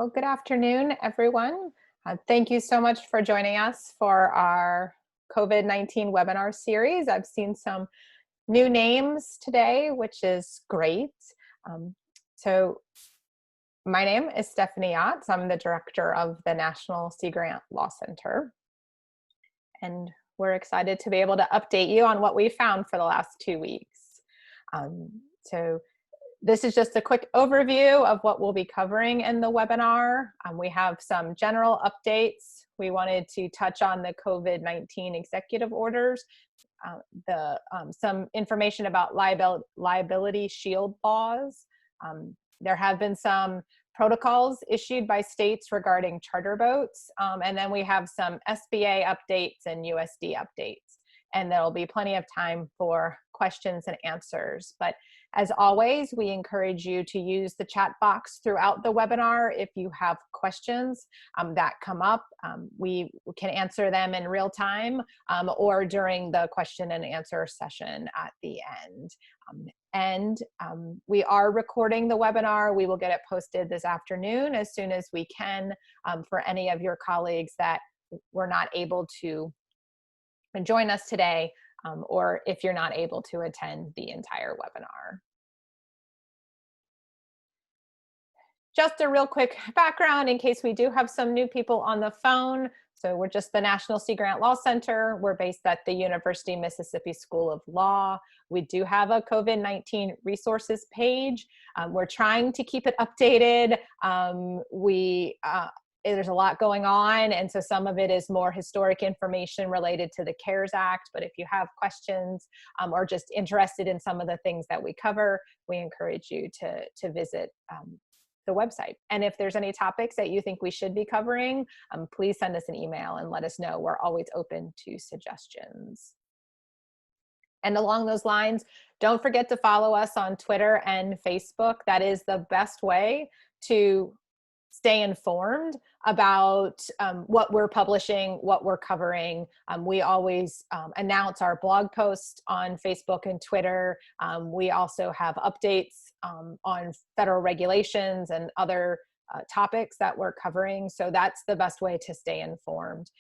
Well, good afternoon, everyone. Thank you so much for joining us for our COVID-19 webinar series. I've seen some new names today, which is great. Um, so my name is Stephanie Yachts. I'm the director of the National Sea Grant Law Center. And we're excited to be able to update you on what we found for the last 2 weeks. This is just a quick overview of what we'll be covering in the webinar. We have some general updates. We wanted to touch on the COVID-19 executive orders, some information about liability shield laws. There have been some protocols issued by states regarding charter boats, and then we have some SBA updates and USD updates. And there'll be plenty of time for questions and answers. But as always, we encourage you to use the chat box throughout the webinar. If you have questions that come up, we can answer them in real time or during the question and answer session at the end. We are recording the webinar. We will get it posted this afternoon as soon as we can for any of your colleagues that were not able to join us today, or if you're not able to attend the entire webinar. Just a real quick background in case we do have some new people on the phone. So we're just the National Sea Grant Law Center. We're based at the University of Mississippi School of Law. We do have a COVID-19 resources page. We're trying to keep it updated. There's a lot going on, and so some of it is more historic information related to the CARES Act, but if you have questions or just interested in some of the things that we cover, we encourage you to visit the website. And if there's any topics that you think we should be covering, please send us an email and let us know. We're always open to suggestions. And along those lines, don't forget to follow us on Twitter and Facebook. That is the best way to stay informed about what we're publishing, what we're covering. We always announce our blog posts on Facebook and Twitter. We also have updates on federal regulations and other topics that we're covering. So that's the best way to stay informed.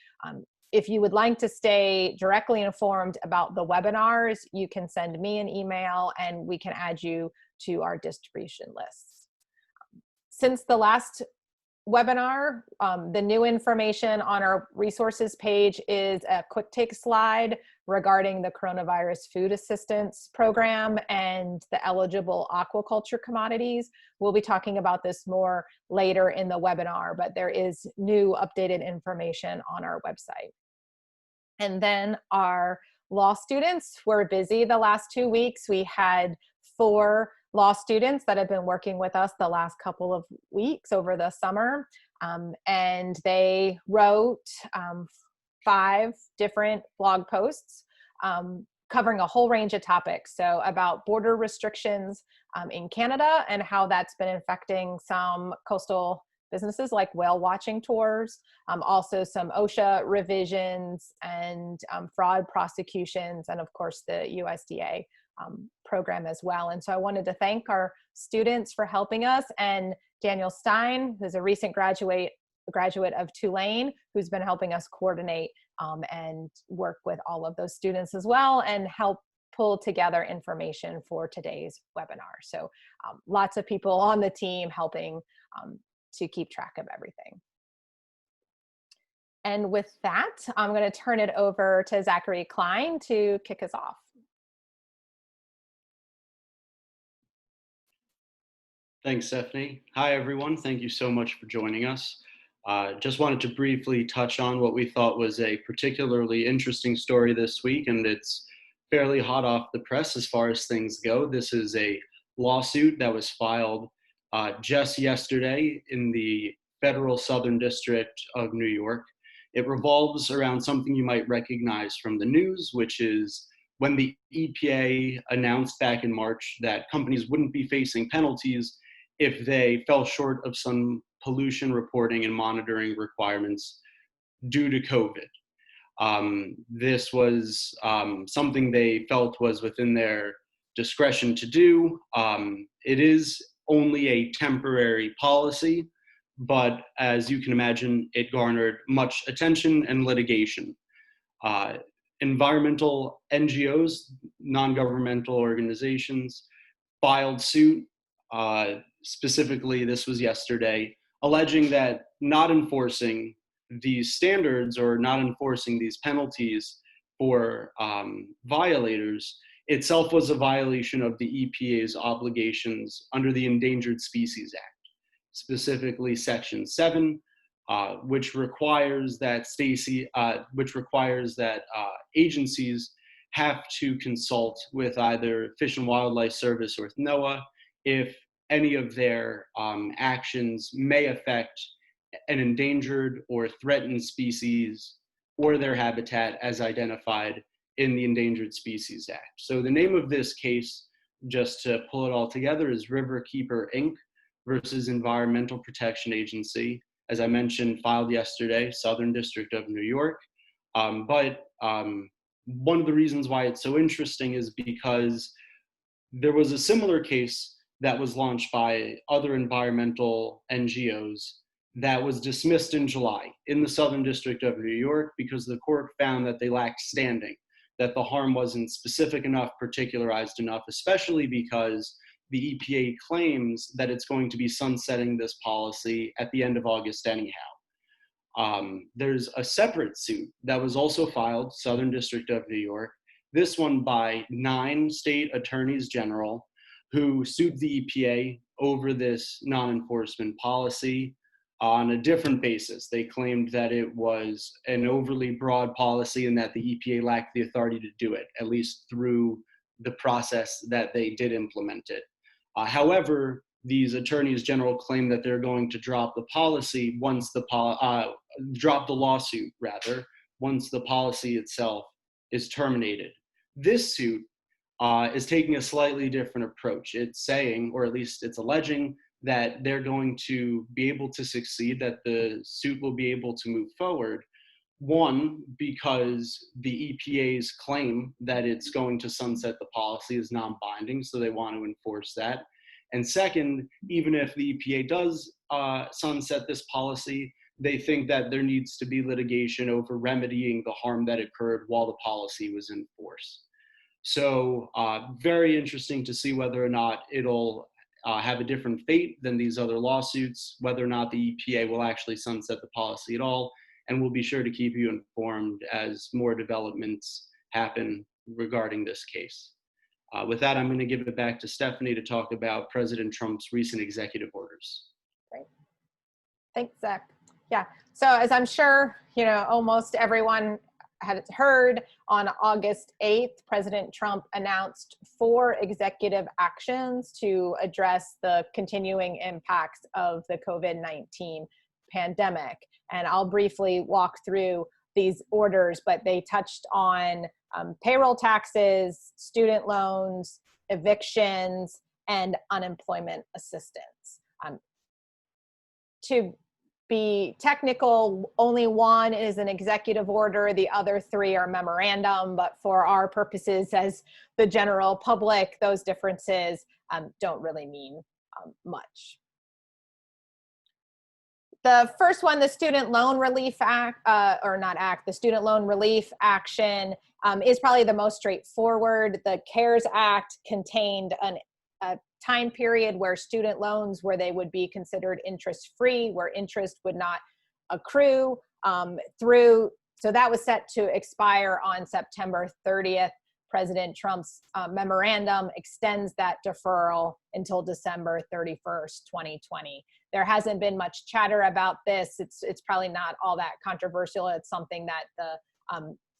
If you would like to stay directly informed about the webinars, you can send me an email and we can add you to our distribution lists. Since the last webinar, the new information on our resources page is a quick take slide regarding the coronavirus food assistance program and the eligible aquaculture commodities. We'll be talking about this more later in the webinar, but there is new updated information on our website. And then our law students were busy the last 2 weeks. We had 4 law students that have been working with us the last couple of weeks over the summer. And they wrote 5 different blog posts covering a whole range of topics. So about border restrictions in Canada and how that's been affecting some coastal businesses like whale watching tours, also some OSHA revisions and fraud prosecutions, and of course the USDA program as well. And so I wanted to thank our students for helping us, and Daniel Stein, who's a recent graduate of Tulane, who's been helping us coordinate and work with all of those students as well and help pull together information for today's webinar. So lots of people on the team helping to keep track of everything. And with that, I'm going to turn it over to Zachary Klein to kick us off. Thanks, Stephanie. Hi, everyone. Thank you so much for joining us. Just wanted to briefly touch on what we thought was a particularly interesting story this week, and it's fairly hot off the press as far as things go. This is a lawsuit that was filed just yesterday in the Federal Southern District of New York. It revolves around something you might recognize from the news, which is when the EPA announced back in March that companies wouldn't be facing penalties if they fell short of some pollution reporting and monitoring requirements due to COVID. This was something they felt was within their discretion to do. It is only a temporary policy, but as you can imagine, it garnered much attention and litigation. Uh, Environmental NGOs, non-governmental organizations, filed suit. Specifically, this was yesterday, alleging that not enforcing these standards or not enforcing these penalties for violators itself was a violation of the EPA's obligations under the Endangered Species Act, specifically Section 7, which requires that agencies have to consult with either Fish and Wildlife Service or with NOAA if any of their actions may affect an endangered or threatened species or their habitat as identified in the Endangered Species Act. So the name of this case, just to pull it all together, is Riverkeeper Inc. versus Environmental Protection Agency. As I mentioned, filed yesterday, Southern District of New York. But one of the reasons why it's so interesting is because there was a similar case that was launched by other environmental NGOs that was dismissed in July in the Southern District of New York because the court found that they lacked standing, that the harm wasn't specific enough, particularized enough, especially because the EPA claims that it's going to be sunsetting this policy at the end of August anyhow. There's a separate suit that was also filed, Southern District of New York, this one by 9 state attorneys general who sued the EPA over this non-enforcement policy on a different basis. They claimed that it was an overly broad policy and that the EPA lacked the authority to do it, at least through the process that they did implement it. However, these attorneys general claim that they're going to drop the policy once drop the lawsuit rather, once the policy itself is terminated. This suit is taking a slightly different approach. It's saying, or at least it's alleging, that they're going to be able to succeed, that the suit will be able to move forward. One, because the EPA's claim that it's going to sunset the policy is non-binding, so they want to enforce that. And second, even if the EPA does sunset this policy, they think that there needs to be litigation over remedying the harm that occurred while the policy was in force. So very interesting to see whether or not it'll have a different fate than these other lawsuits, whether or not the EPA will actually sunset the policy at all. And we'll be sure to keep you informed as more developments happen regarding this case. With that, I'm going to give it back to Stephanie to talk about President Trump's recent executive orders. Great. Thanks, Zach. Yeah, so as I'm sure, almost everyone had heard, on August 8th, President Trump announced 4 executive actions to address the continuing impacts of the COVID-19 pandemic. And I'll briefly walk through these orders, but they touched on payroll taxes, student loans, evictions, and unemployment assistance. To be technical, only one is an executive order. The other 3 are memorandum, but for our purposes as the general public, those differences don't really mean much. The first one, the Student Loan Relief Act, the Student Loan Relief Action is probably the most straightforward. The CARES Act contained a time period where student loans, where they would be considered interest-free, where interest would not accrue so that was set to expire on September 30th. President Trump's memorandum extends that deferral until December 31st, 2020. There hasn't been much chatter about this. It's probably not all that controversial. It's something that the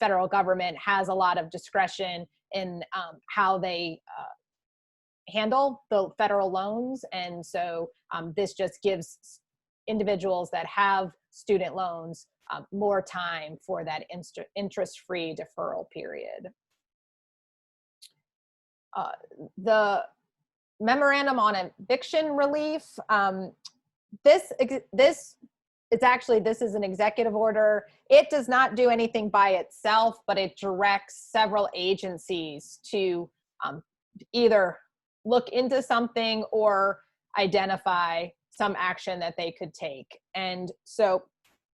federal government has a lot of discretion in how they handle the federal loans. And so this just gives individuals that have student loans more time for that interest-free deferral period. The memorandum on eviction relief, this is an executive order. It does not do anything by itself, but it directs several agencies to either look into something or identify some action that they could take. And so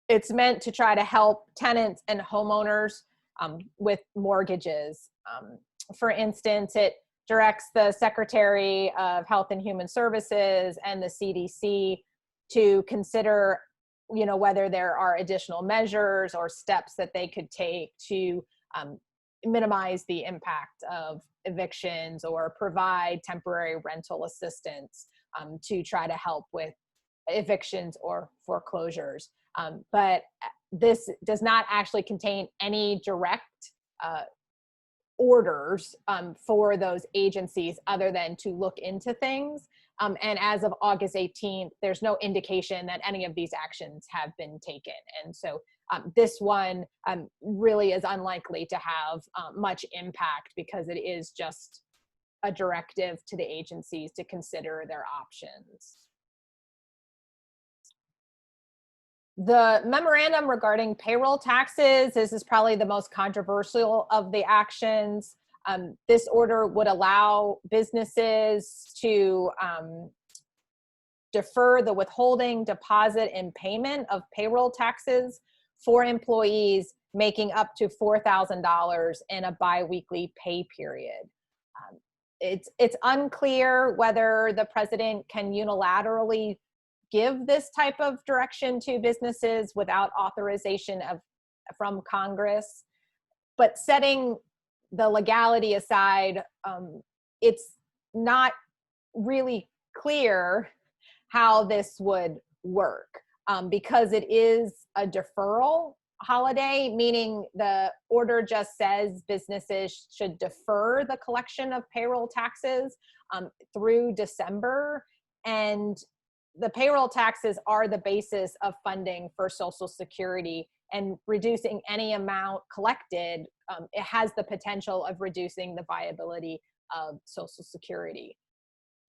it's meant to try to help tenants and homeowners with mortgages. For instance, it directs the Secretary of Health and Human Services and the CDC to consider, whether there are additional measures or steps that they could take to minimize the impact of evictions or provide temporary rental assistance to try to help with evictions or foreclosures. But this does not actually contain any direct orders for those agencies other than to look into things. And as of August 18th, there's no indication that any of these actions have been taken. And so this one really is unlikely to have much impact because it is just a directive to the agencies to consider their options. The memorandum regarding payroll taxes, this is probably the most controversial of the actions. This order would allow businesses to defer the withholding, deposit, and payment of payroll taxes for employees making up to $4,000 in a biweekly pay period. It's unclear whether the president can unilaterally give this type of direction to businesses without authorization from Congress. But setting the legality aside, it's not really clear how this would work because it is a deferral holiday, meaning the order just says businesses should defer the collection of payroll taxes through December. And the payroll taxes are the basis of funding for Social Security, and reducing any amount collected, it has the potential of reducing the viability of Social Security.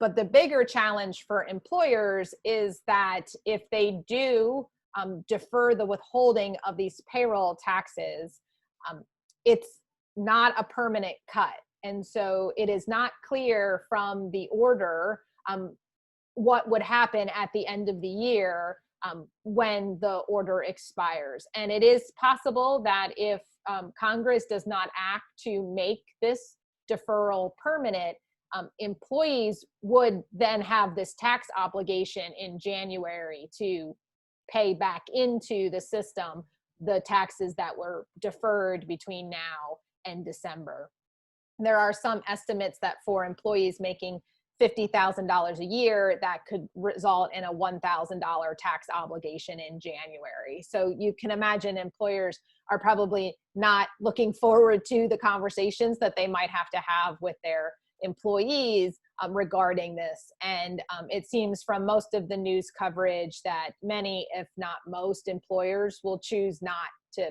But the bigger challenge for employers is that if they do defer the withholding of these payroll taxes, it's not a permanent cut. And so it is not clear from the order what would happen at the end of the year when the order expires. And it is possible that if Congress does not act to make this deferral permanent, employees would then have this tax obligation in January to pay back into the system the taxes that were deferred between now and December. There are some estimates that for employees making $50,000 a year, that could result in a $1,000 tax obligation in January. So you can imagine employers are probably not looking forward to the conversations that they might have to have with their employees regarding this. And it seems from most of the news coverage that many, if not most, employers will choose not to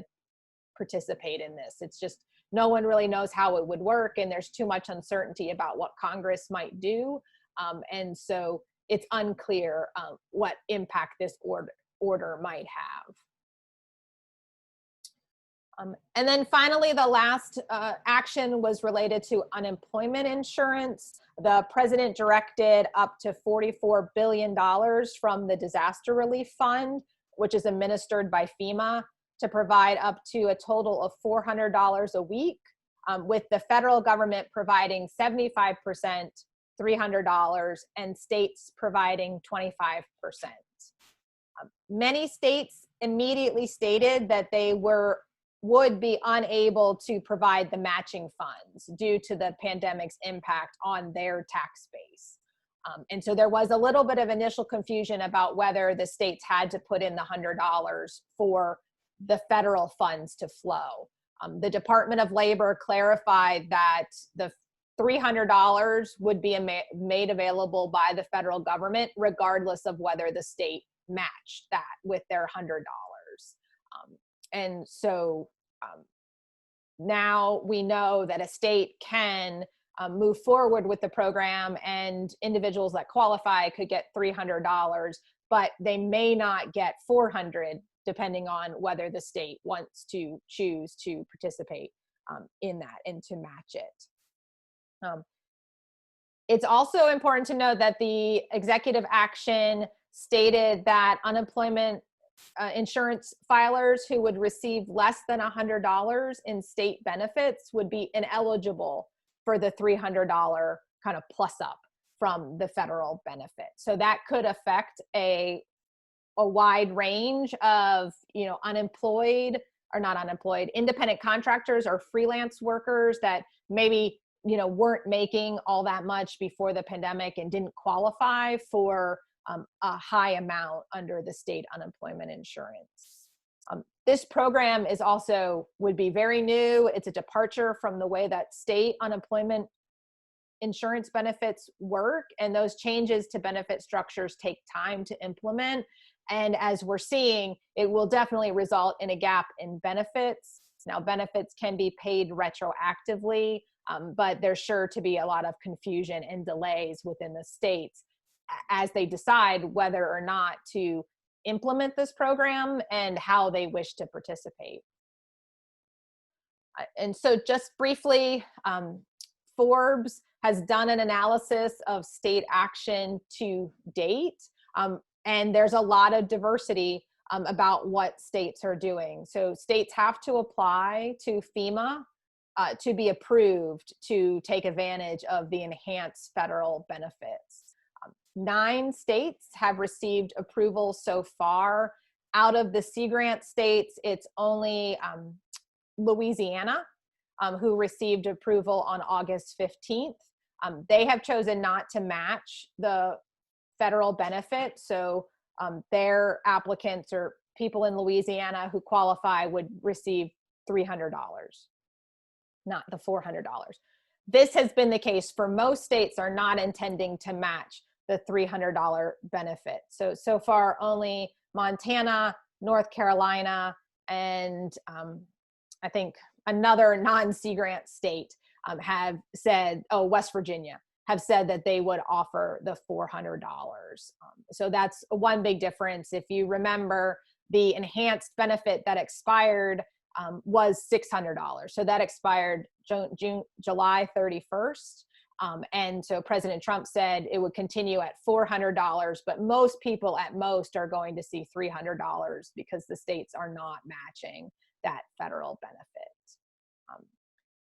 participate in this. It's just, no one really knows how it would work, and there's too much uncertainty about what Congress might do. And so it's unclear what impact this order might have. And then finally, the last action was related to unemployment insurance. The president directed up to $44 billion from the Disaster Relief Fund, which is administered by FEMA, to provide up to a total of $400 a week, with the federal government providing 75%, $300, and states providing 25%. Many states immediately stated that they would be unable to provide the matching funds due to the pandemic's impact on their tax base. And so there was a little bit of initial confusion about whether the states had to put in the $100 for the federal funds to flow. The Department of Labor clarified that the $300 would be made available by the federal government, regardless of whether the state matched that with their $100. And so now we know that a state can move forward with the program, and individuals that qualify could get $300, but they may not get $400, depending on whether the state wants to choose to participate in that and to match it. It's also important to note that the executive action stated that unemployment insurance filers who would receive less than $100 in state benefits would be ineligible for the $300 kind of plus up from the federal benefit. So that could affect a wide range of, unemployed or not unemployed, independent contractors or freelance workers that maybe, weren't making all that much before the pandemic and didn't qualify for a high amount under the state unemployment insurance. This program would be very new. It's a departure from the way that state unemployment insurance benefits work, and those changes to benefit structures take time to implement. And as we're seeing, it will definitely result in a gap in benefits. Now, benefits can be paid retroactively, but there's sure to be a lot of confusion and delays within the states as they decide whether or not to implement this program and how they wish to participate. And so just briefly, Forbes has done an analysis of state action to date, and there's a lot of diversity about what states are doing. So states have to apply to FEMA to be approved to take advantage of the enhanced federal benefits. 9 states have received approval so far. Out of the Sea Grant states, it's only Louisiana who received approval on August 15th. They have chosen not to match the federal benefit. So their applicants or people in Louisiana who qualify would receive $300, not the $400. This has been the case for most states are not intending to match the $300 benefit. So far, only Montana, North Carolina, and I think another non-Sea Grant state have said, West Virginia, have said that they would offer the $400. So that's one big difference. If you remember, the enhanced benefit that expired was $600. So that expired July 31st. And so President Trump said it would continue at $400, but most people at most are going to see $300 because the states are not matching that federal benefit.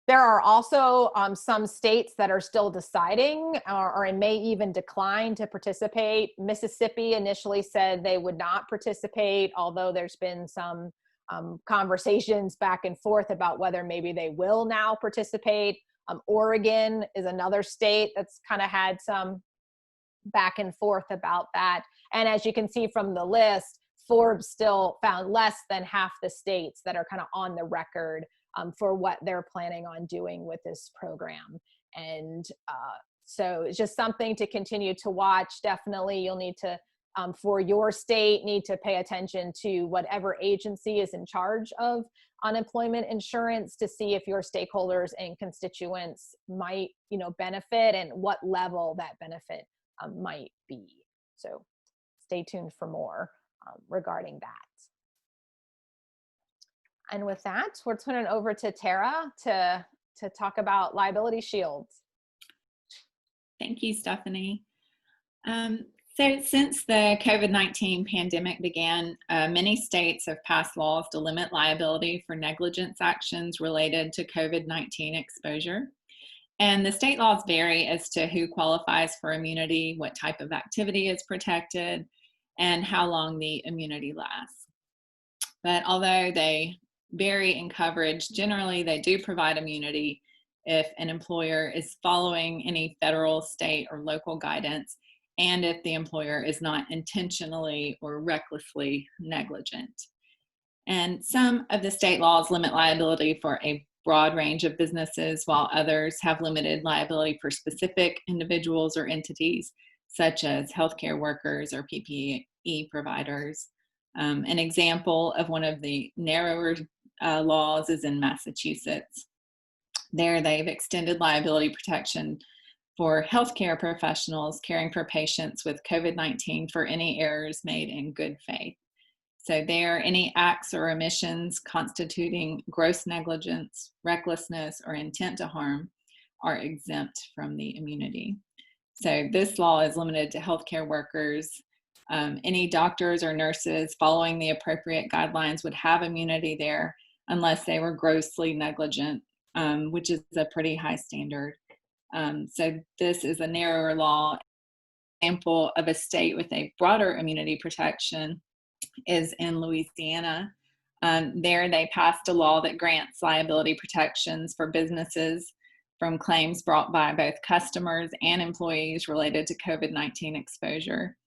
There are also some states that are still deciding or may even decline to participate. Mississippi initially said they would not participate, although there's been some conversations back and forth about whether maybe they will now participate. Oregon is another state that's kind of had some back and forth about that. And as you can see from the list, Forbes still found less than half the states that are kind of on the record for what they're planning on doing with this program. And so it's just something to continue to watch. Definitely you'll need to, for your state, need to pay attention to whatever agency is in charge of unemployment insurance to see if your stakeholders and constituents might, benefit and what level that benefit might be. So stay tuned for more regarding that. And with that, we're turning it over to Tara to talk about liability shields. Thank you, Stephanie. So since the COVID-19 pandemic began, many states have passed laws to limit liability for negligence actions related to COVID-19 exposure. And the state laws vary as to who qualifies for immunity, what type of activity is protected, and how long the immunity lasts. But although they vary in coverage, generally they do provide immunity if an employer is following any federal, state, or local guidance, and if the employer is not intentionally or recklessly negligent. And some of the state laws limit liability for a broad range of businesses, while others have limited liability for specific individuals or entities, such as healthcare workers or PPE providers. An example of one of the narrower laws is in Massachusetts. There, they've extended liability protection for healthcare professionals caring for patients with COVID-19 for any errors made in good faith. So there, any acts or omissions constituting gross negligence, recklessness, or intent to harm are exempt from the immunity. So this law is limited to healthcare workers Any doctors or nurses following the appropriate guidelines would have immunity there unless they were grossly negligent, which is a pretty high standard. So this is a narrower law. Example of a state with a broader immunity protection is in Louisiana. There they passed a law that grants liability protections for businesses from claims brought by both customers and employees related to COVID-19 exposure.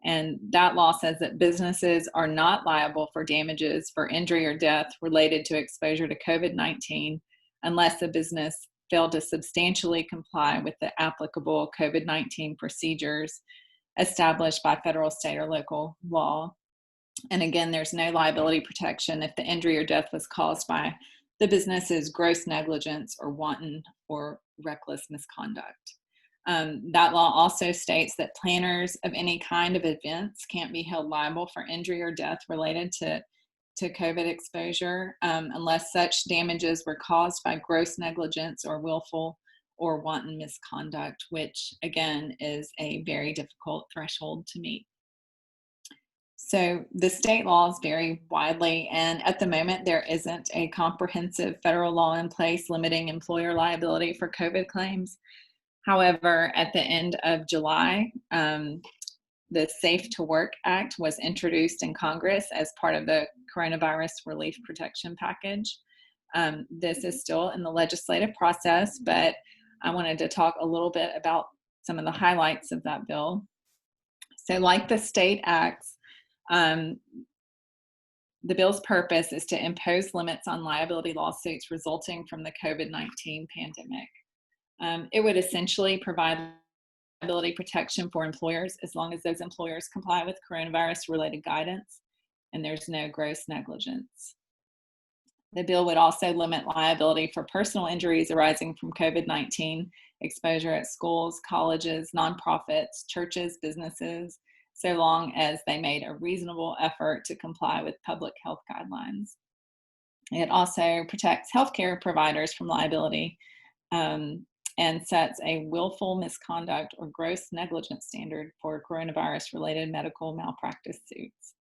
And that law says that businesses are not liable for damages for injury or death related to exposure to COVID-19 unless the business failed to substantially comply with the applicable COVID-19 procedures established by federal, state, or local law. And again, there's no liability protection if the injury or death was caused by the business's gross negligence or wanton or reckless misconduct. That law also states that planners of any kind of events can't be held liable for injury or death related to COVID exposure unless such damages were caused by gross negligence or willful or wanton misconduct, which again is a very difficult threshold to meet. So the state laws vary widely, and at the moment there isn't a comprehensive federal law in place limiting employer liability for COVID claims. However, at the end of July, the Safe to Work Act was introduced in Congress as part of the Coronavirus Relief Protection Package. This is still in the legislative process, but I wanted to talk a little bit about some of the highlights of that bill. So like the state acts, the bill's purpose is to impose limits on liability lawsuits resulting from the COVID-19 pandemic. It would essentially provide liability protection for employers as long as those employers comply with coronavirus-related guidance and there's no gross negligence. The bill would also limit liability for personal injuries arising from COVID-19 exposure at schools, colleges, nonprofits, churches, businesses, so long as they made a reasonable effort to comply with public health guidelines. It also protects healthcare providers from liability and sets a willful misconduct or gross negligence standard for coronavirus-related medical malpractice suits.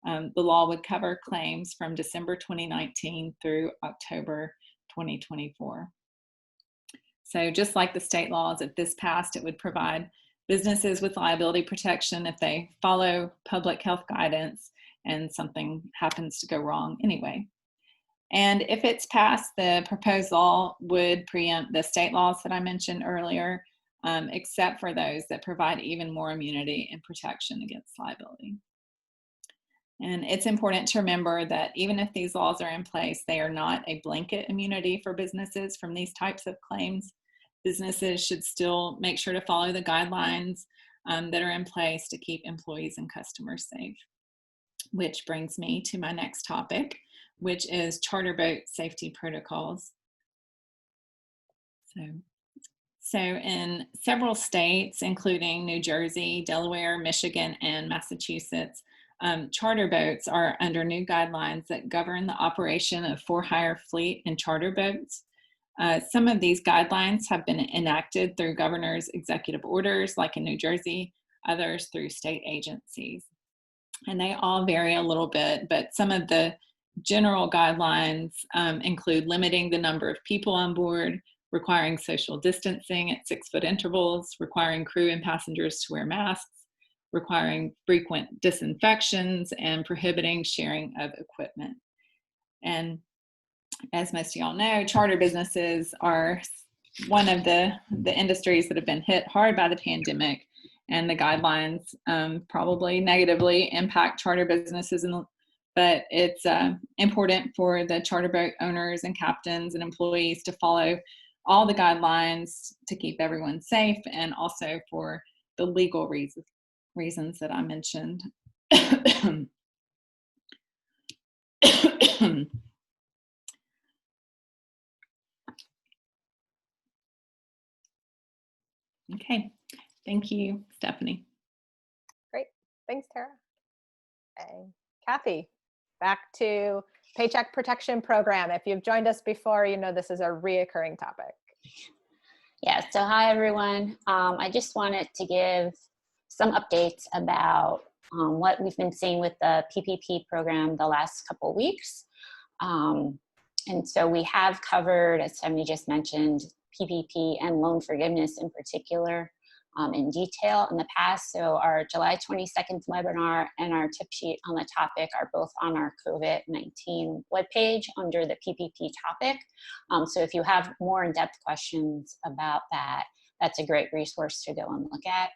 The law would cover claims from December 2019 through October 2024. So just like the state laws, if this passed, it would provide businesses with liability protection if they follow public health guidance and something happens to go wrong anyway. And if it's passed, the proposed law would preempt the state laws that I mentioned earlier, except for those that provide even more immunity and protection against liability. And it's important to remember that even if these laws are in place, they are not a blanket immunity for businesses from these types of claims. Businesses should still make sure to follow the guidelines that are in place to keep employees and customers safe. Which brings me to my next topic, which is charter boat safety protocols. So in several states, including New Jersey, Delaware, Michigan, and Massachusetts, charter boats are under new guidelines that govern the operation of for-hire fleet and charter boats. Some of these guidelines have been enacted through governor's executive orders, like in New Jersey, others through state agencies. And they all vary a little bit, but some of the general guidelines include limiting the number of people on board, requiring social distancing at 6-foot intervals, requiring crew and passengers to wear masks, requiring frequent disinfections, and prohibiting sharing of equipment. And as most of y'all know, charter businesses are one of the industries that have been hit hard by the pandemic, and the guidelines probably negatively impact charter businesses, but it's important for the charter boat owners and captains and employees to follow all the guidelines to keep everyone safe, and also for the legal reasons that I mentioned. Okay, thank you, Stephanie. Great, thanks, Tara. Okay, Kathy, back to Paycheck Protection Program. If you've joined us before, you know this is a reoccurring topic. Yeah, so hi everyone. I just wanted to give some updates about what we've been seeing with the PPP program the last couple weeks. And so we have covered, as Stephanie just mentioned, PPP and loan forgiveness in particular in detail in the past. So our July 22nd webinar and our tip sheet on the topic are both on our COVID-19 webpage under the PPP topic. So if you have more in-depth questions about that, that's a great resource to go and look at.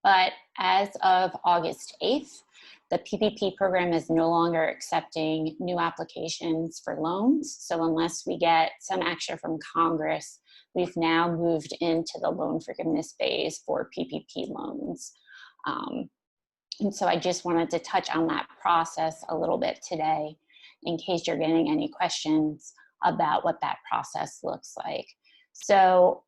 But as of August 8th, the PPP program is no longer accepting new applications for loans. So unless we get some action from Congress, we've now moved into the loan forgiveness phase for PPP loans. And so I just wanted to touch on that process a little bit today in case you're getting any questions about what that process looks like. So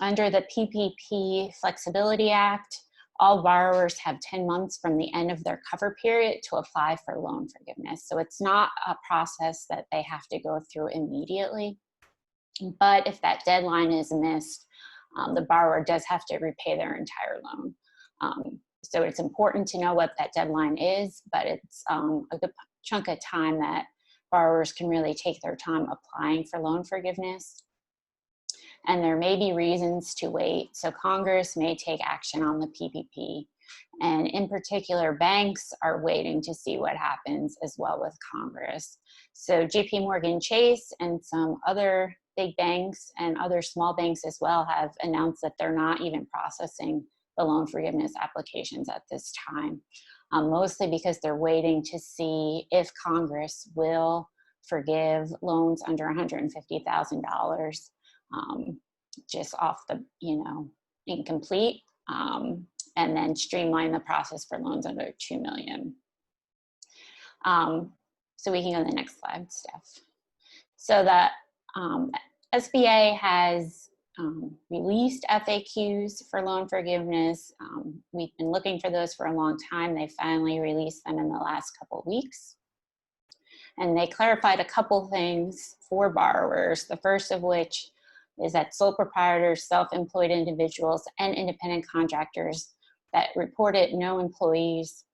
under the PPP Flexibility Act, all borrowers have 10 months from the end of their cover period to apply for loan forgiveness. So it's not a process that they have to go through immediately. But if that deadline is missed, the borrower does have to repay their entire loan. So it's important to know what that deadline is, but it's a good chunk of time that borrowers can really take their time applying for loan forgiveness. And there may be reasons to wait. So Congress may take action on the PPP. And in particular, banks are waiting to see what happens as well with Congress. So JP Morgan Chase and some other big banks and other small banks as well have announced that they're not even processing the loan forgiveness applications at this time, mostly because they're waiting to see if Congress will forgive loans under $150,000. Just off the, incomplete, and then streamline the process for loans under 2 million. So we can go to the next slide, Steph. So the SBA has released FAQs for loan forgiveness. We've been looking for those for a long time. They finally released them in the last couple of weeks. And they clarified a couple things for borrowers, the first of which is that sole proprietors, self-employed individuals, and independent contractors that reported no employees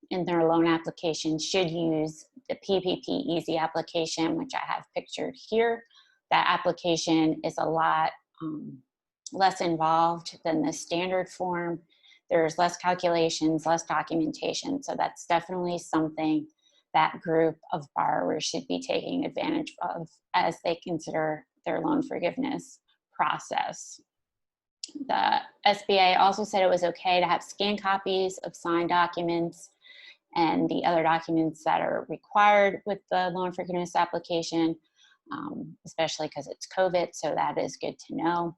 in their loan application should use the PPP Easy application, which I have pictured here. That application is a lot less involved than the standard form. There's less calculations, less documentation, so that's definitely something that group of borrowers should be taking advantage of as they consider their loan forgiveness process. The SBA also said it was okay to have scanned copies of signed documents and the other documents that are required with the loan forgiveness application, especially because it's COVID, so that is good to know.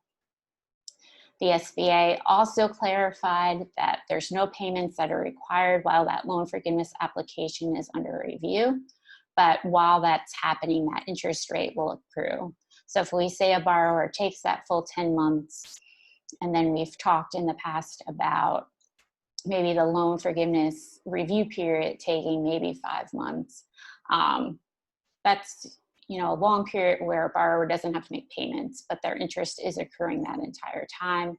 The SBA also clarified that there's no payments that are required while that loan forgiveness application is under review, but while that's happening, that interest rate will accrue. So if we say a borrower takes that full 10 months, and then we've talked in the past about maybe the loan forgiveness review period taking maybe 5 months, that's a long period where a borrower doesn't have to make payments, but their interest is accruing that entire time.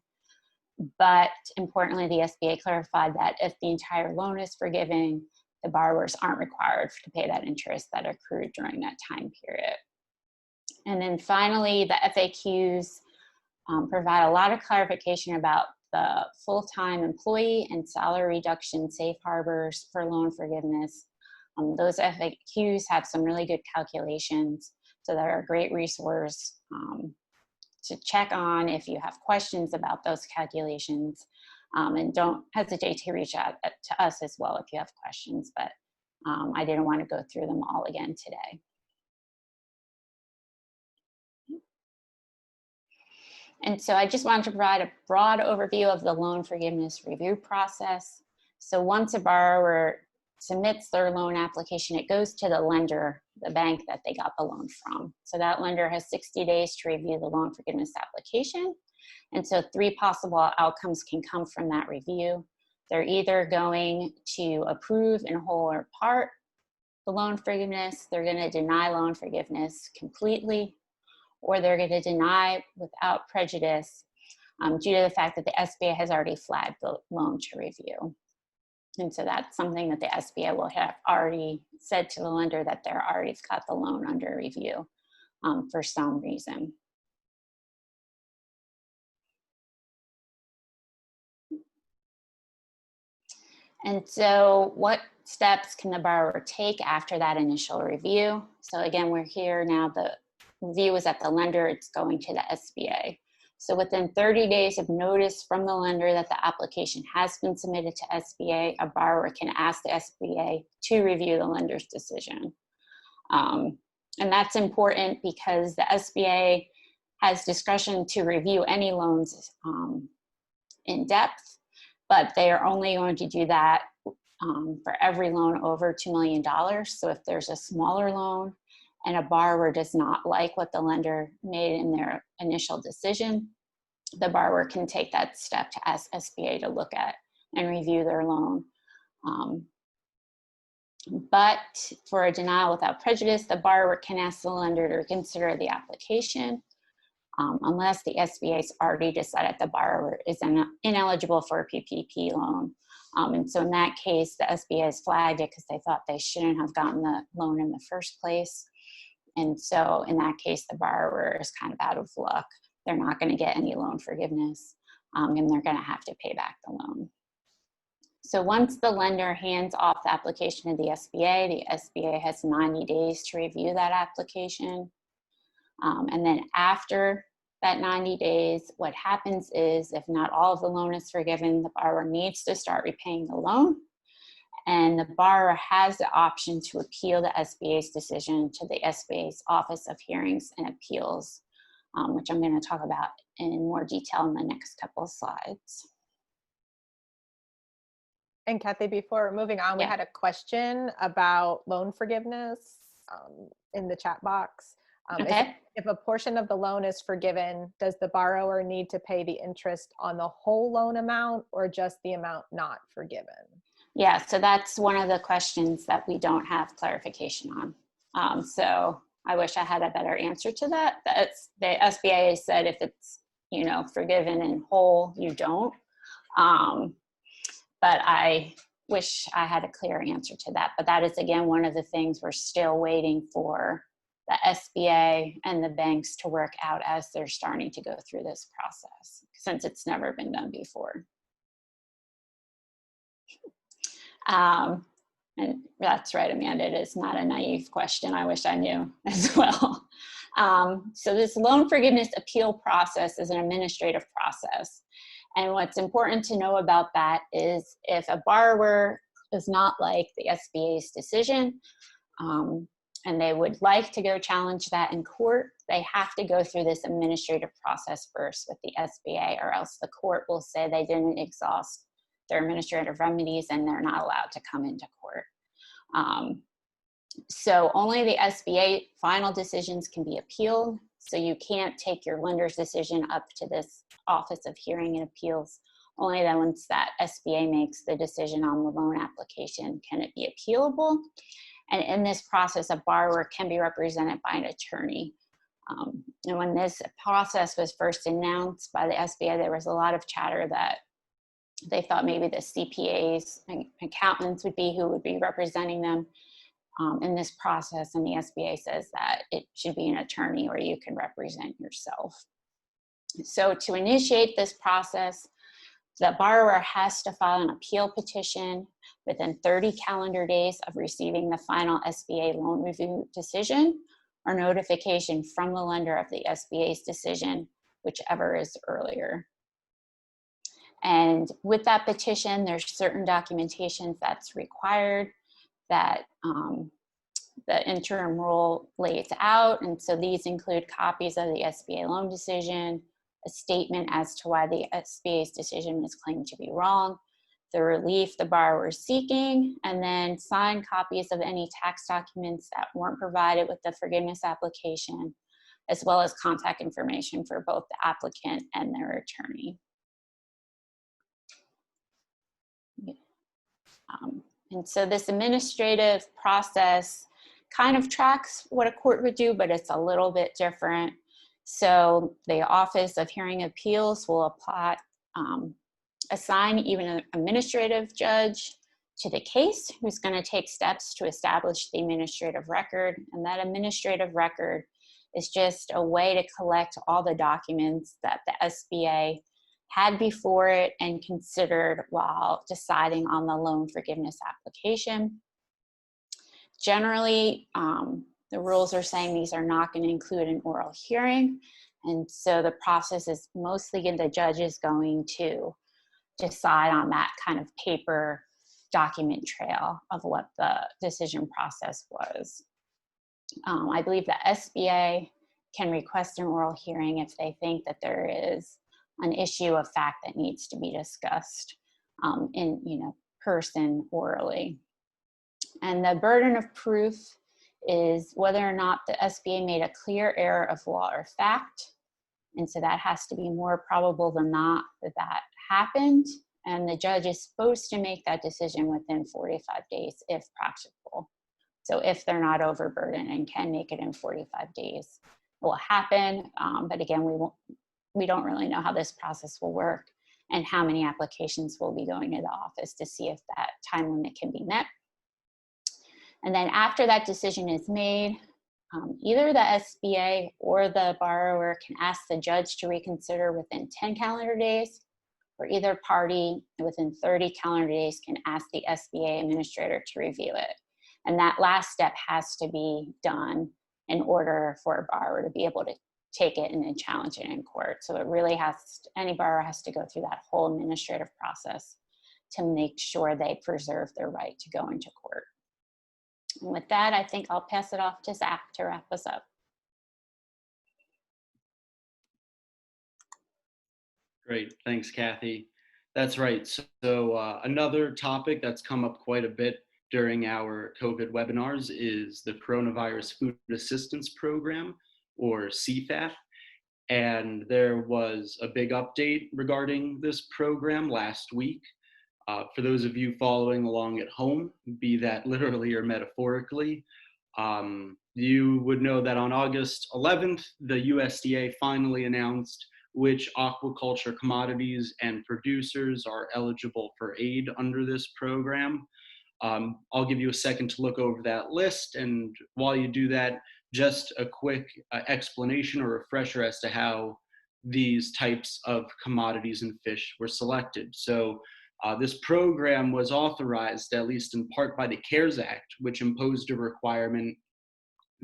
But importantly, the SBA clarified that if the entire loan is forgiven, the borrowers aren't required to pay that interest that accrued during that time period. And then finally, the FAQs provide a lot of clarification about the full-time employee and salary reduction safe harbors for loan forgiveness. Those FAQs have some really good calculations, so they're a great resource to check on if you have questions about those calculations. And don't hesitate to reach out to us as well if you have questions, but I didn't want to go through them all again today. And so I just wanted to provide a broad overview of the loan forgiveness review process. So once a borrower submits their loan application, it goes to the lender, the bank that they got the loan from. So that lender has 60 days to review the loan forgiveness application. And so 3 possible outcomes can come from that review. They're either going to approve in whole or part the loan forgiveness, they're going to deny loan forgiveness completely, or they're going to deny without prejudice due to the fact that the SBA has already flagged the loan to review. And so that's something that the SBA will have already said to the lender that they're already got the loan under review for some reason. And so what steps can the borrower take after that initial review? So again, we're here now, the review is at the lender, it's going to the SBA. So within 30 days of notice from the lender that the application has been submitted to SBA, a borrower can ask the SBA to review the lender's decision. And that's important because the SBA has discretion to review any loans in depth, but they are only going to do that for every loan over $2 million. So if there's a smaller loan and a borrower does not like what the lender made in their initial decision, the borrower can take that step to ask SBA to look at and review their loan. But for a denial without prejudice, the borrower can ask the lender to reconsider the application unless the SBA has already decided the borrower is ineligible for a PPP loan. And so in that case, the SBA has flagged it because they thought they shouldn't have gotten the loan in the first place. And so in that case, the borrower is kind of out of luck. They're not going to get any loan forgiveness, and they're going to have to pay back the loan. So once the lender hands off the application to the SBA has 90 days to review that application. And then after that 90 days, what happens is if not all of the loan is forgiven, the borrower needs to start repaying the loan. And the borrower has the option to appeal the SBA's decision to the SBA's Office of Hearings and Appeals, which I'm going to talk about in more detail in the next couple of slides. And Kathy, before moving on, we had a question about loan forgiveness in the chat box. Okay. If a portion of the loan is forgiven, does the borrower need to pay the interest on the whole loan amount or just the amount not forgiven? Yeah, so that's one of the questions that we don't have clarification on. So I wish I had a better answer to that. The SBA said if it's, forgiven in whole, you don't. But I wish I had a clear answer to that. But that is, again, one of the things we're still waiting for the SBA and the banks to work out as they're starting to go through this process, since it's never been done before. And that's right, Amanda, it is not a naive question. I wish I knew as well. So this loan forgiveness appeal process is an administrative process. And what's important to know about that is if a borrower does not like the SBA's decision and they would like to go challenge that in court, they have to go through this administrative process first with the SBA, or else the court will say they didn't exhaust their administrative remedies and they're not allowed to come into court. So only the SBA final decisions can be appealed. So you can't take your lender's decision up to this Office of Hearing and Appeals. Only then once that SBA makes the decision on the loan application can it be appealable. And in this process, a borrower can be represented by an attorney. And when this process was first announced by the SBA, there was a lot of chatter that they thought maybe the CPAs and accountants would be who would be representing them in this process. And the SBA says that it should be an attorney or you can represent yourself. So to initiate this process, the borrower has to file an appeal petition within 30 calendar days of receiving the final SBA loan review decision or notification from the lender of the SBA's decision, whichever is earlier. And with that petition, there's certain documentation that's required that the interim rule lays out. And so these include copies of the SBA loan decision, a statement as to why the SBA's decision is claimed to be wrong, the relief the borrower is seeking, and then signed copies of any tax documents that weren't provided with the forgiveness application, as well as contact information for both the applicant and their attorney. And so this administrative process kind of tracks what a court would do, but it's a little bit different. So the Office of Hearing Appeals will assign even an administrative judge to the case, who's going to take steps to establish the administrative record. And that administrative record is just a way to collect all the documents that the SBA had before it and considered while deciding on the loan forgiveness application. Generally, the rules are saying these are not going to include an oral hearing. And so the process is mostly the judge is going to decide on that kind of paper document trail of what the decision process was. I believe the SBA can request an oral hearing if they think that there is an issue of fact that needs to be discussed in person orally. And the burden of proof is whether or not the SBA made a clear error of law or fact. And so that has to be more probable than not that happened. And the judge is supposed to make that decision within 45 days if practicable. So if they're not overburdened and can make it in 45 days, it will happen. But again, we don't really know how this process will work and how many applications will be going to the office to see if that time limit can be met. And then after that decision is made, either the SBA or the borrower can ask the judge to reconsider within 10 calendar days, or either party within 30 calendar days can ask the SBA administrator to review it. And that last step has to be done in order for a borrower to be able to take it and then challenge it in court. So it really any borrower has to go through that whole administrative process to make sure they preserve their right to go into court. And with that, I think I'll pass it off to Zach to wrap us up. Great, thanks, Kathy. That's right. So another topic that's come up quite a bit during our COVID webinars is the Coronavirus Food Assistance Program, or CFAP. And there was a big update regarding this program last week. For those of you following along at home, be that literally or metaphorically, you would know that on August 11th, the USDA finally announced which aquaculture commodities and producers are eligible for aid under this program. I'll give you a second to look over that list, and while you do that, just a quick explanation or refresher as to how these types of commodities and fish were selected. So this program was authorized, at least in part, by the CARES Act, which imposed a requirement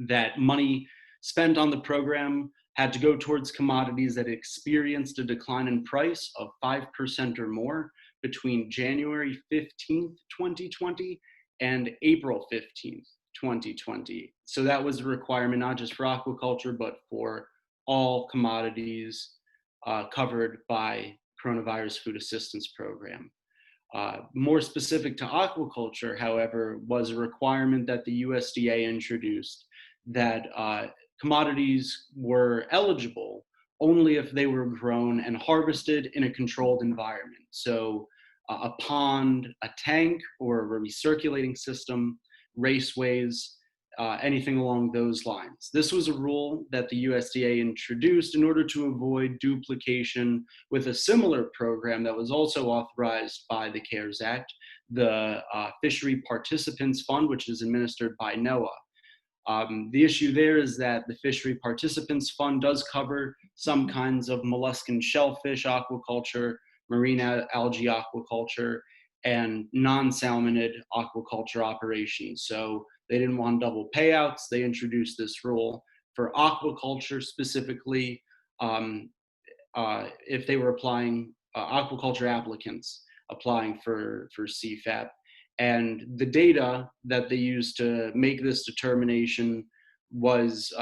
that money spent on the program had to go towards commodities that experienced a decline in price of 5% or more between January 15th, 2020 and April 15th, 2020. So that was a requirement not just for aquaculture, but for all commodities covered by Coronavirus Food Assistance Program. More specific to aquaculture, however, was a requirement that the USDA introduced that commodities were eligible only if they were grown and harvested in a controlled environment. So a pond, a tank, or a recirculating system, raceways, anything along those lines. This was a rule that the USDA introduced in order to avoid duplication with a similar program that was also authorized by the CARES Act, the Fishery Participants Fund, which is administered by NOAA. The issue there is that the Fishery Participants Fund does cover some kinds of molluscan shellfish aquaculture, marine algae aquaculture, and non-salmonid aquaculture operations. So they didn't want double payouts. They introduced this rule for aquaculture specifically if they were applying, aquaculture applicants applying for CFAP. And the data that they used to make this determination was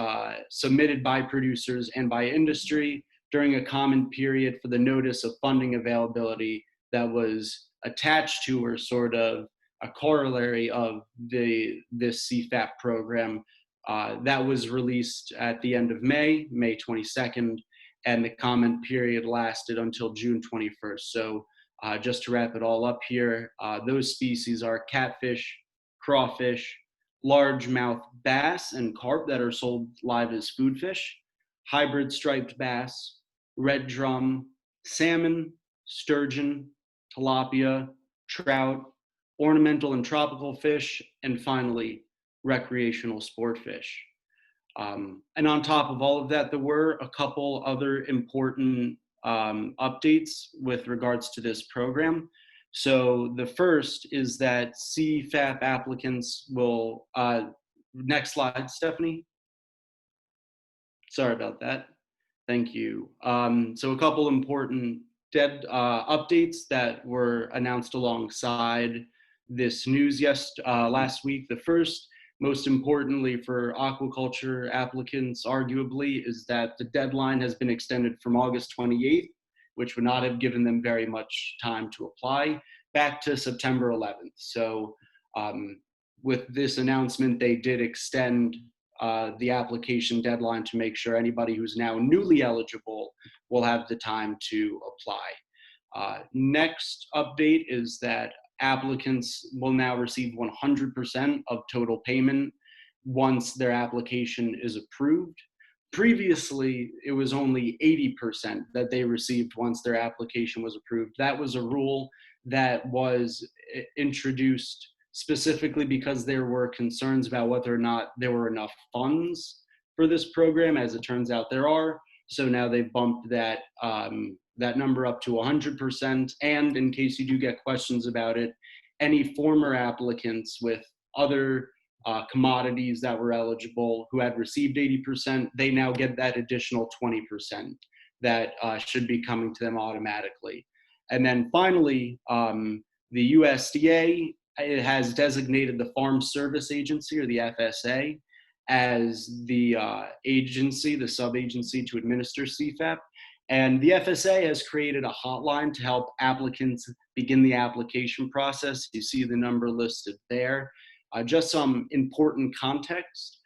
submitted by producers and by industry during a common period for the notice of funding availability that was attached to, or sort of a corollary of, this CFAP program that was released at the end of May 22nd, and the comment period lasted until June 21st. So just to wrap it all up here, those species are catfish, crawfish, largemouth bass and carp that are sold live as food fish, hybrid striped bass, red drum, salmon, sturgeon, tilapia, trout, ornamental and tropical fish, and finally, recreational sport fish. And on top of all of that, there were a couple other important updates with regards to this program. So the first is that CFAP applicants will, next slide, Stephanie. Sorry about that. Thank you. So a couple important updates that were announced alongside this news last week. The first, most importantly for aquaculture applicants, arguably, is that the deadline has been extended from August 28th, which would not have given them very much time to apply, back to September 11th. So with this announcement, they did extend the application deadline to make sure anybody who's now newly eligible will have the time to apply. Next update is that applicants will now receive 100% of total payment once their application is approved. Previously, it was only 80% that they received once their application was approved. That was a rule that was introduced specifically because there were concerns about whether or not there were enough funds for this program. As it turns out, there are. So now they've bumped that number up to 100%. And in case you do get questions about it, any former applicants with other commodities that were eligible who had received 80%, they now get that additional 20% that should be coming to them automatically. And then finally, the USDA, it has designated the Farm Service Agency, or the FSA, as the agency, the sub-agency to administer CFAP. And the FSA has created a hotline to help applicants begin the application process. You see the number listed there. Just some important context.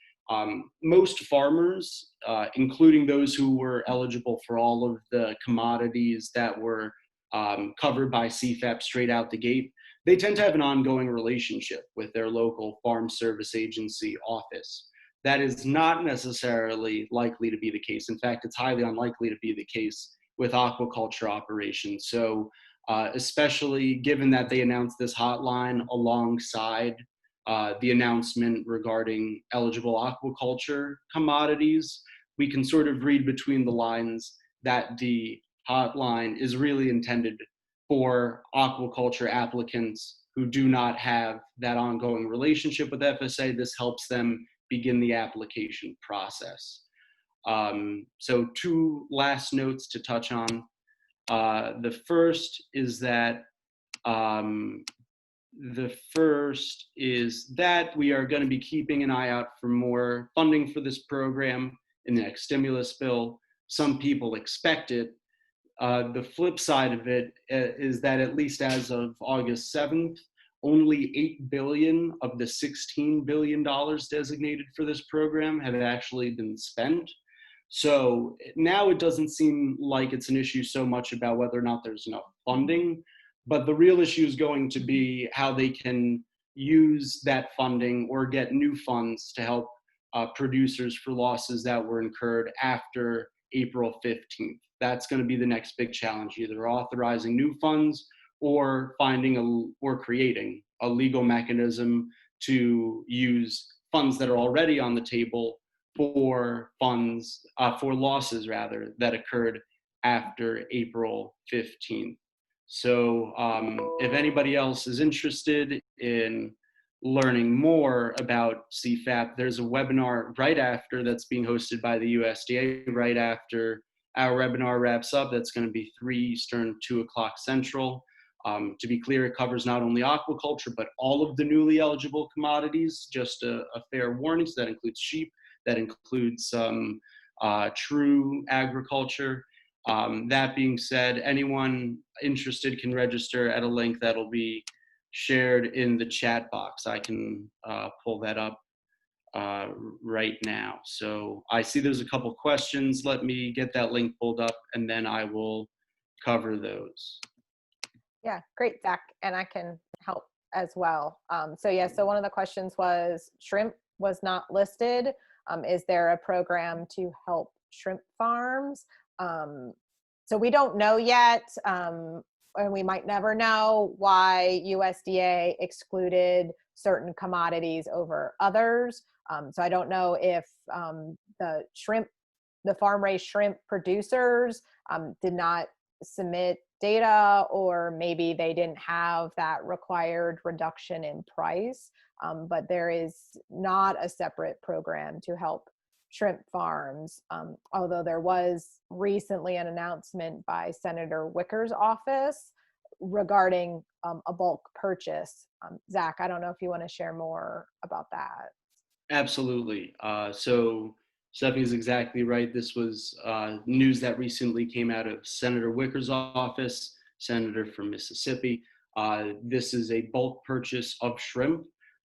Most farmers, including those who were eligible for all of the commodities that were covered by CFAP straight out the gate, they tend to have an ongoing relationship with their local Farm Service Agency office. That is not necessarily likely to be the case. In fact, it's highly unlikely to be the case with aquaculture operations. So especially given that they announced this hotline alongside the announcement regarding eligible aquaculture commodities, we can sort of read between the lines that the hotline is really intended for aquaculture applicants who do not have that ongoing relationship with FSA. This helps them begin the application process. So two last notes to touch on. The first is that we are going to be keeping an eye out for more funding for this program in the next stimulus bill. Some people expect it. The flip side of it is that at least as of August 7th, only $8 billion of the $16 billion designated for this program have actually been spent. So now it doesn't seem like it's an issue so much about whether or not there's enough funding, but the real issue is going to be how they can use that funding or get new funds to help producers for losses that were incurred after April 15th. That's going to be the next big challenge, either authorizing new funds or creating a legal mechanism to use funds that are already on the table for losses rather that occurred after April 15th. So if anybody else is interested in learning more about CFAP, there's a webinar right after that's being hosted by the USDA right after our webinar wraps up. That's going to be 3 Eastern, 2 o'clock Central. To be clear, it covers not only aquaculture, but all of the newly eligible commodities. Just a fair warning, so that includes sheep, that includes true agriculture. That being said, anyone interested can register at a link that'll be shared in the chat box. I can pull that up right now. So I see there's a couple questions. Let me get that link pulled up and then I will cover those. Yeah, great, Zach, and I can help as well. So one of the questions was shrimp was not listed. Is there a program to help shrimp farms? So we don't know yet. and we might never know why USDA excluded certain commodities over others. So I don't know if the farm-raised shrimp producers did not submit data, or maybe they didn't have that required reduction in price. But there is not a separate program to help shrimp farms, although there was recently an announcement by Senator Wicker's office regarding a bulk purchase. Zach, I don't know if you want to share more about that. Absolutely. So Stephanie's exactly right. This was news that recently came out of Senator Wicker's office, senator from Mississippi. This is a bulk purchase of shrimp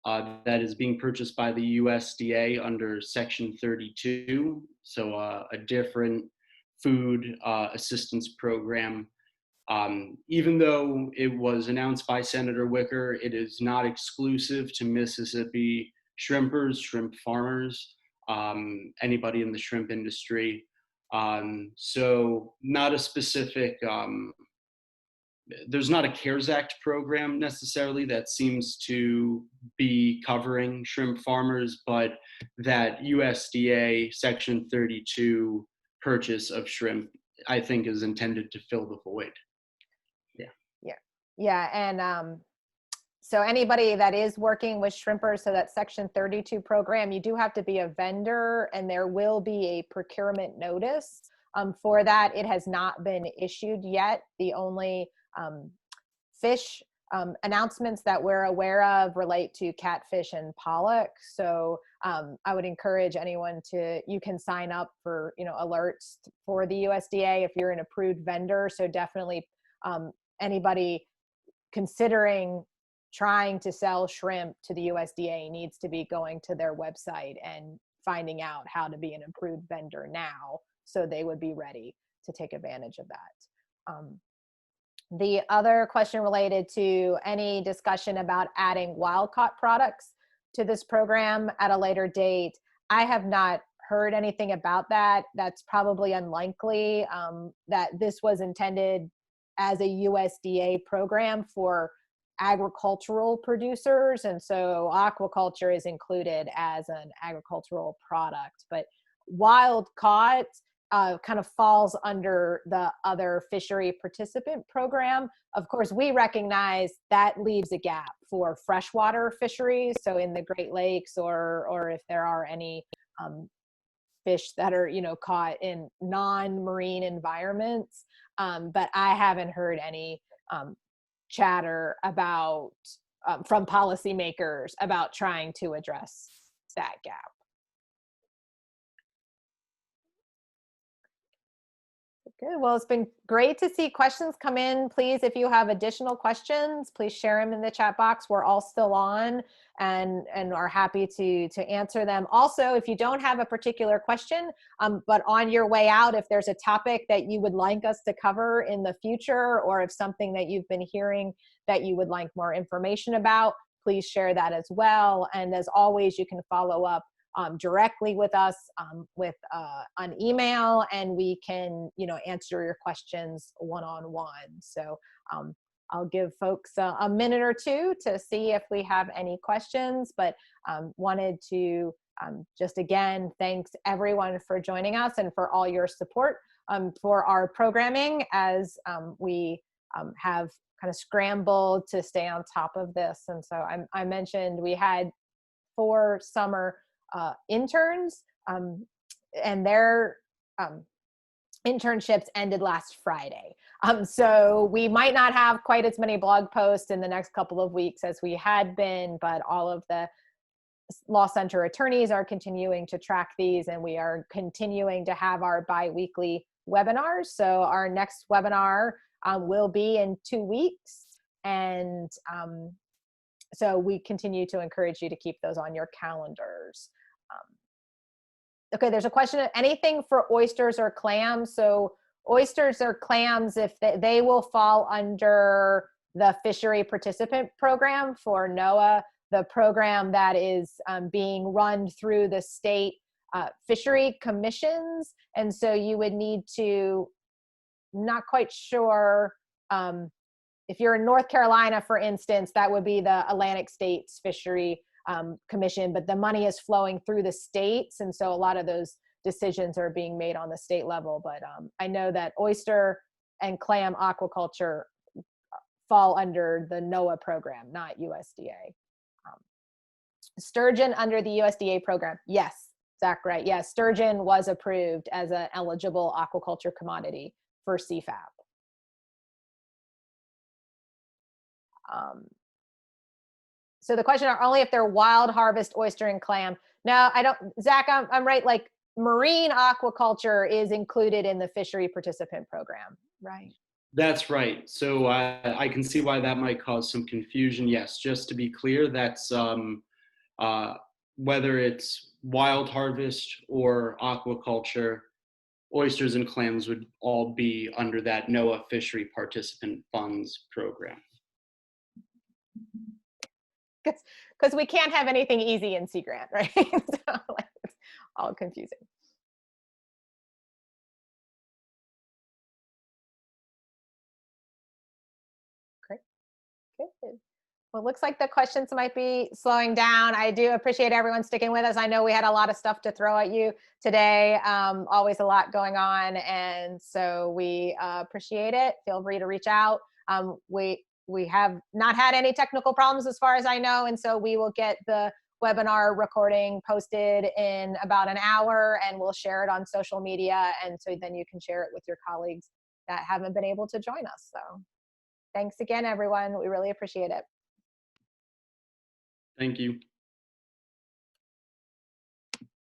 that is being purchased by the USDA under Section 32, so a different food assistance program. Even though it was announced by Senator Wicker, it is not exclusive to Mississippi shrimpers, shrimp farmers, anybody in the shrimp industry. So not a specific, there's not a CARES Act program necessarily that seems to be covering shrimp farmers, but that USDA Section 32 purchase of shrimp, I think, is intended to fill the void. Yeah, and so anybody that is working with shrimpers, so that Section 32 program, you do have to be a vendor, and there will be a procurement notice for that. It has not been issued yet. The only fish announcements that we're aware of relate to catfish and pollock. So I would encourage anyone you can sign up for, alerts for the USDA if you're an approved vendor. So definitely anybody considering trying to sell shrimp to the USDA needs to be going to their website and finding out how to be an approved vendor now, so they would be ready to take advantage of that. The other question related to any discussion about adding wild-caught products to this program at a later date. I have not heard anything about that. That's probably unlikely. That this was intended as a USDA program for agricultural producers, and so aquaculture is included as an agricultural product. But wild caught kind of falls under the other fishery participant program. Of course, we recognize that leaves a gap for freshwater fisheries, so in the Great Lakes, or if there are any fish that are caught in non-marine environments. But I haven't heard any chatter about from policymakers about trying to address that gap. Good. Well, it's been great to see questions come in. Please, if you have additional questions, please share them in the chat box. We're all still on and are happy to answer them. Also, if you don't have a particular question, but on your way out, if there's a topic that you would like us to cover in the future, or if something that you've been hearing that you would like more information about, please share that as well. And as always, you can follow up directly with us with an email, and we can answer your questions one-on-one. So I'll give folks a minute or two to see if we have any questions, but wanted to just again, thanks everyone for joining us and for all your support for our programming as we have kind of scrambled to stay on top of this. And so I mentioned we had 4 summer interns, and their internships ended last Friday. So we might not have quite as many blog posts in the next couple of weeks as we had been, but all of the law center attorneys are continuing to track these, and we are continuing to have our bi-weekly webinars. So our next webinar will be in 2 weeks. And so we continue to encourage you to keep those on your calendars. Okay, there's a question, anything for oysters or clams? So oysters or clams, if they will fall under the fishery participant program for NOAA, the program that is being run through the state fishery commissions. And so you would need to, not quite sure if you're in North Carolina, for instance, that would be the Atlantic States Fishery Commission, but the money is flowing through the states. And so a lot of those decisions are being made on the state level. But I know that oyster and clam aquaculture fall under the NOAA program, not USDA. Sturgeon under the USDA program. Yes, Zach, right. Yes, sturgeon was approved as an eligible aquaculture commodity for CFAP. So the question are only if they're wild harvest oyster and clam. No, I don't, Zach, I'm right. Like marine aquaculture is included in the fishery participant program, right? That's right. So I can see why that might cause some confusion. Yes, just to be clear, that's whether it's wild harvest or aquaculture, oysters and clams would all be under that NOAA Fishery Participant Funds program. Because we can't have anything easy in Sea Grant, right? So, like, it's all confusing. Great, good. Well, it looks like the questions might be slowing down. I do appreciate everyone sticking with us. I know we had a lot of stuff to throw at you today. Always a lot going on, and so we appreciate it. Feel free to reach out. We have not had any technical problems as far as I know, and so we will get the webinar recording posted in about an hour, and we'll share it on social media, and so then you can share it with your colleagues that haven't been able to join us. So thanks again, everyone. We really appreciate it. Thank you.